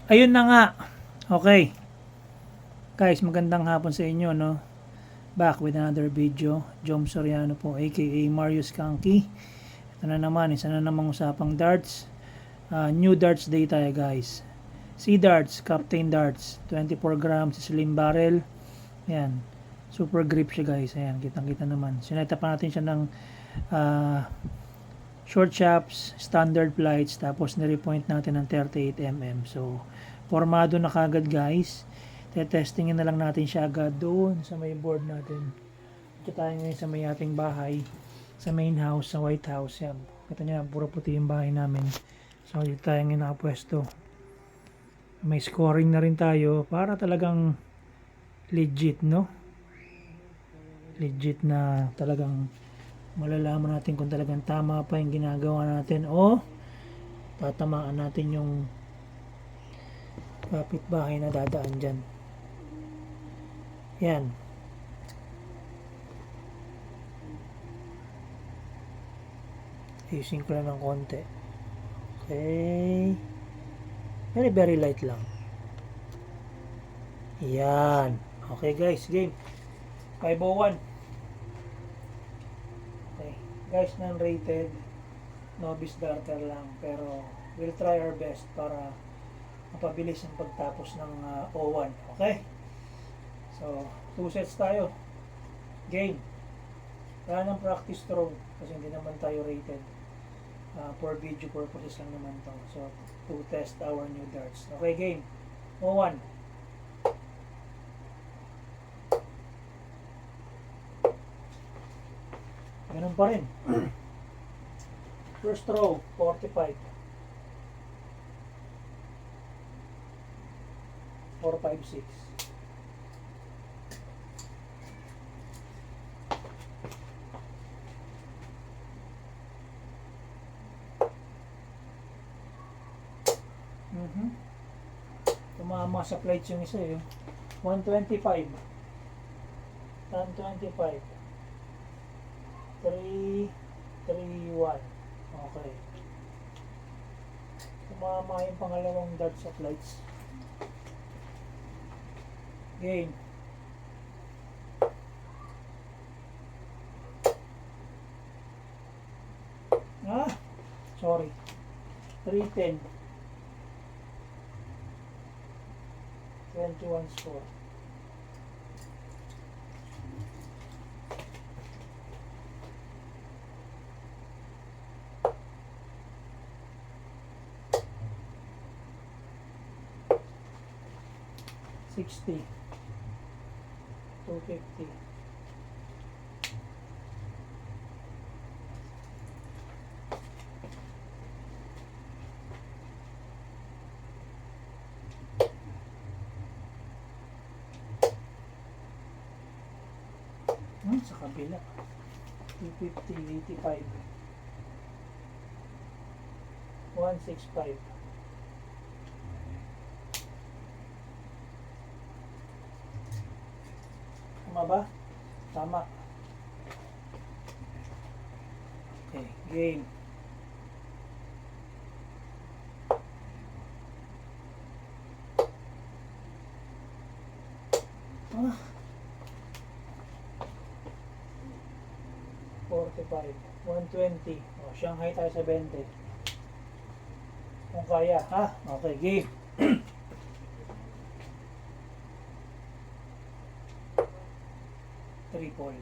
Ayun na nga. Okay. Guys, magandang hapon sa inyo, no? Back with another video. Jom Soriano po, aka Marius Kanki. Ito na naman, isa na namang usapang darts. New darts day tayo, guys. Sea darts, Captain darts. 24 grams, slim barrel. Ayan. Super grip siya, guys. Ayan, kitang-kita naman. Sineta pa natin siya ng short shafts, standard flights, tapos nire-point natin ng 38mm. So, formado na kagad, guys. Testingin na lang natin siya agad doon sa may board natin. Ito tayo ngayon sa may ating bahay, sa main house, sa White House. Yan. Kita nyo, puro puti yung bahay namin. So, dito tayo ngayon nakapwesto. May scoring na rin tayo para talagang legit, no? Legit na talagang malalaman natin kung talagang tama pa yung ginagawa natin o tatamaan natin yung kapitbahay na dadaan dyan. Yan. Ayusin ko lang ng konti. Okay. Very, very light lang. Yan. Okay, guys. Game. 501. Okay. Guys, non-rated. Novice darter lang. Pero, we'll try our best para mapabilis ang pagtapos ng 01. Okay? So, 2 sets tayo. Game. Wala nang practice throw kasi hindi naman tayo rated. For video purposes lang naman to. So, to test our new darts. Okay, game. 01. Ganun pa rin. First throw, 45. 4, 5, 6. Tumama sa plates yung isa eh. 125. 125. 3, 3, 1. Okay. Tumama yung pangalawang dart sa plates. Game. Sorry. 310. 21 score. $60. 250. Sa kabila 250, 85, 165. Tama ba? Tama. Okay, game. Ah. 45, 120. O, Shanghai tayo sa 20. Kung kaya, ha? Okay, game. Triple.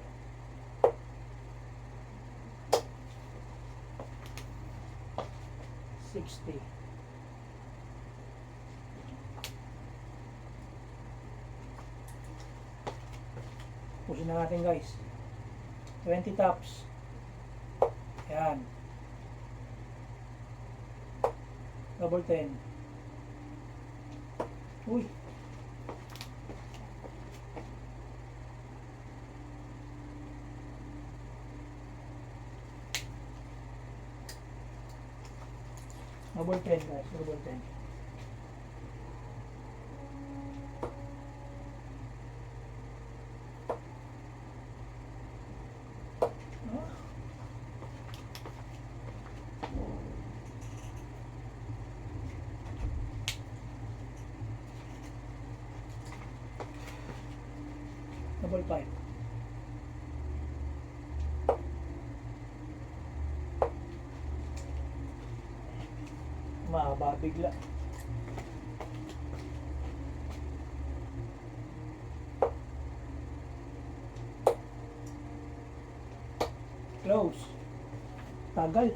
60. Pusin na natin, guys. 20 tops. Yan. Double 10. Uy. Double 10, guys. Double 10. Double 5. Mahaba bigla. Close. Tagal.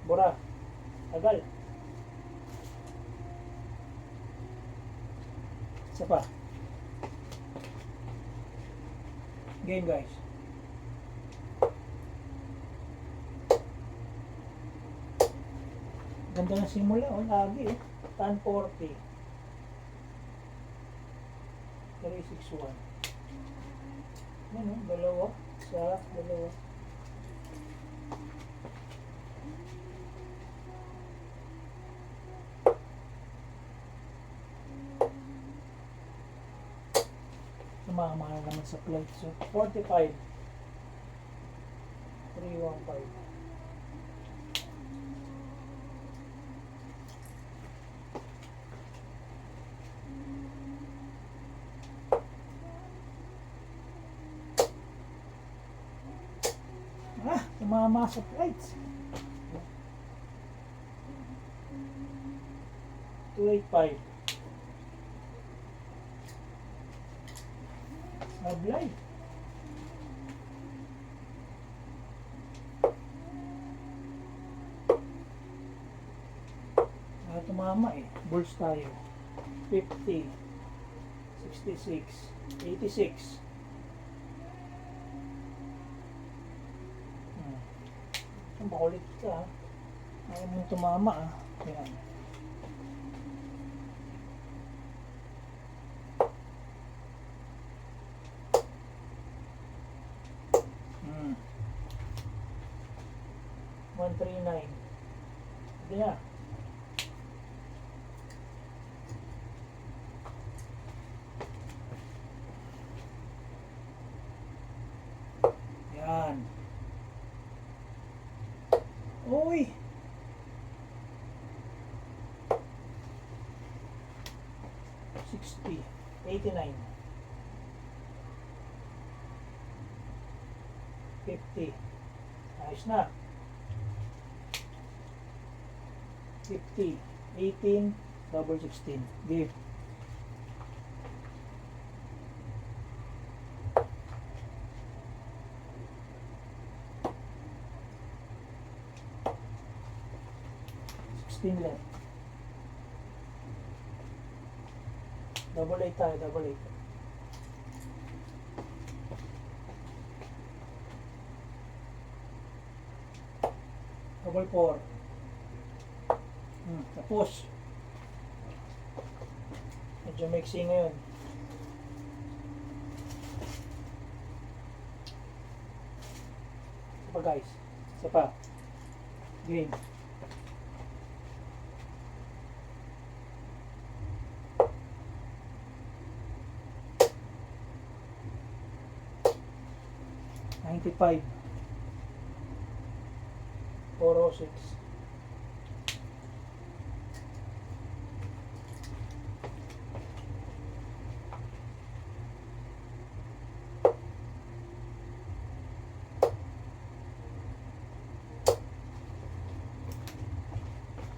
Bura. Tagal. Isa pa. Game guys. Ganda na simula. Oh, lagi eh. Tan 40. 361. Yan o. Dalawa. Isa. Dalawa. Tumama na naman sa plate. So, 45. 315. Tumama sa plates. 285. Sablay. Tumama eh. Bulls tayo. 50. 66. 86. Makulit ka. Ayaw mong tumama ah. Yan. Hmm. 139. Hindi na. Yan. Uy! $60, $89, $50. Ayos na. 50, 18, double 16. Give. Left. Double 8 tayo, double 8. Double 4. Tapos. Medyo mixing ngayon. Isa pa guys. Isa pa. Game. $95. 406.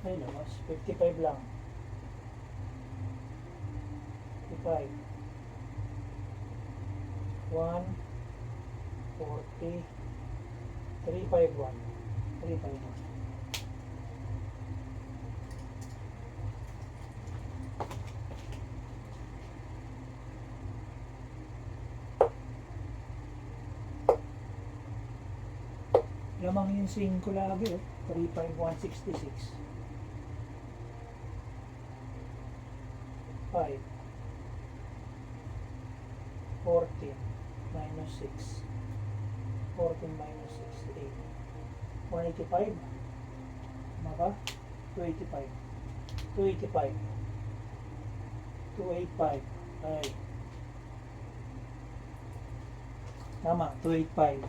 Ay labas, 55 lang. 55. 1 40 351 351. Lamang yung swing ko lagi 35166. 5 14 minus 6 14 minus 6 8 185 maka 285 285 285 ay tama 285.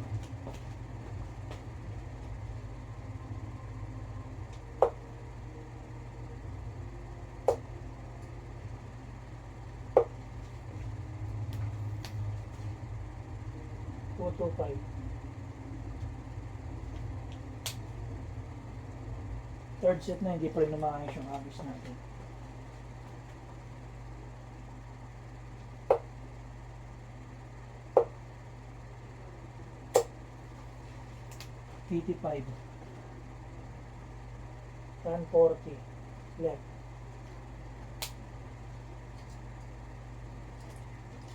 425. Third set na, hindi pa rin namayos yung hagis natin. $85. 1040. Left.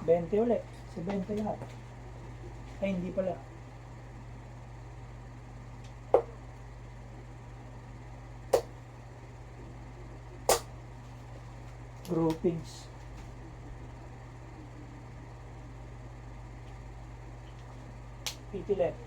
20 ulit. Si 20 lahat. Ay, hindi pala. Groupings. PT left.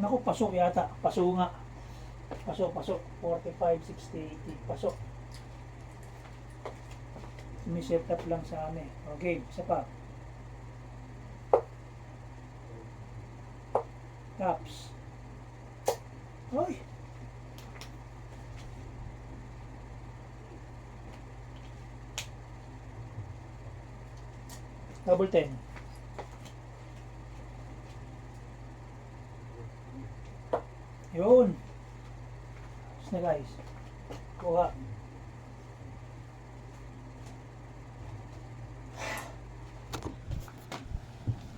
Naku, pasok yata. Pasok nga. Pasok. 45, 60, 80. Pasok. May set up lang sa amin. Okay, isa pa. Caps. Oy! Double 10. Yun. Tapos na guys. Kuha.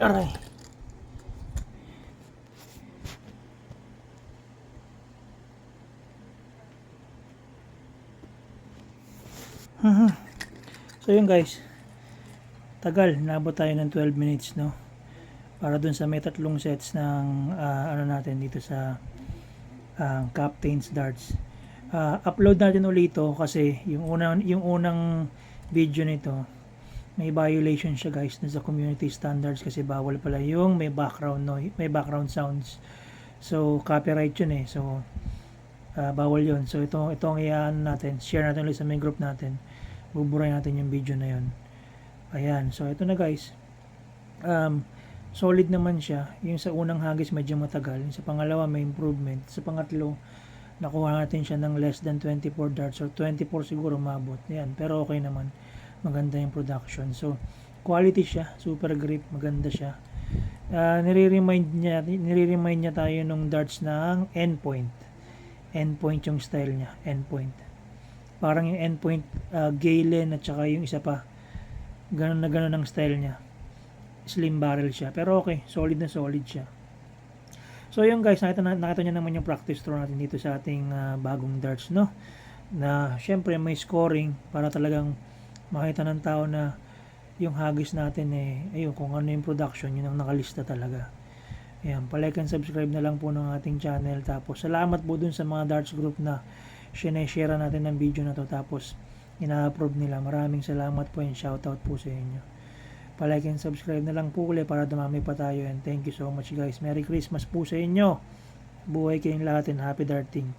Aray. So yun guys. Tagal. Nabot tayo ng 12 minutes, no? Para dun sa may tatlong sets ng ano natin dito sa Captain's Darts. Upload natin ulit ito kasi yung unang video nito may violation siya guys dun sa community standards kasi bawal pala yung may background noise, may background sounds. So copyright yun eh. So bawal yun. So ito ang iaan natin. Share natin ulit sa main group natin. Buburay natin yung video na yun. Ayan. So ito na guys. Solid naman siya. Yung sa unang hagis medyo matagal. Yung sa pangalawa may improvement. Sa pangatlo, nakuha natin siya ng less than 24 darts or 24 siguro mabot. Yan. Pero okay naman. Maganda yung production. So, quality siya. Super grip. Maganda siya. Nire-remind niya tayo nung darts ng endpoint. Endpoint yung style niya. Endpoint. Parang yung endpoint Galen at saka yung isa pa. Ganun na ganun ang style niya. Slim barrel siya. Pero okay, solid na solid siya. So yun guys, nakita nyo naman yung practice throw natin dito sa ating bagong darts, no? Na syempre may scoring para talagang makita ng tao na yung hagis natin ayun, kung ano yung production, yun ang nakalista talaga. Ayan, palike and subscribe na lang po ng ating channel. Tapos salamat po dun sa mga darts group na sineshare natin ng video na to. Tapos ina-approve nila. Maraming salamat po and shoutout po sa inyo. Palike and subscribe na lang po ulit para dumami pa tayo, and thank you so much guys. Merry Christmas po sa inyo. Buhay kayong lahat and happy darting.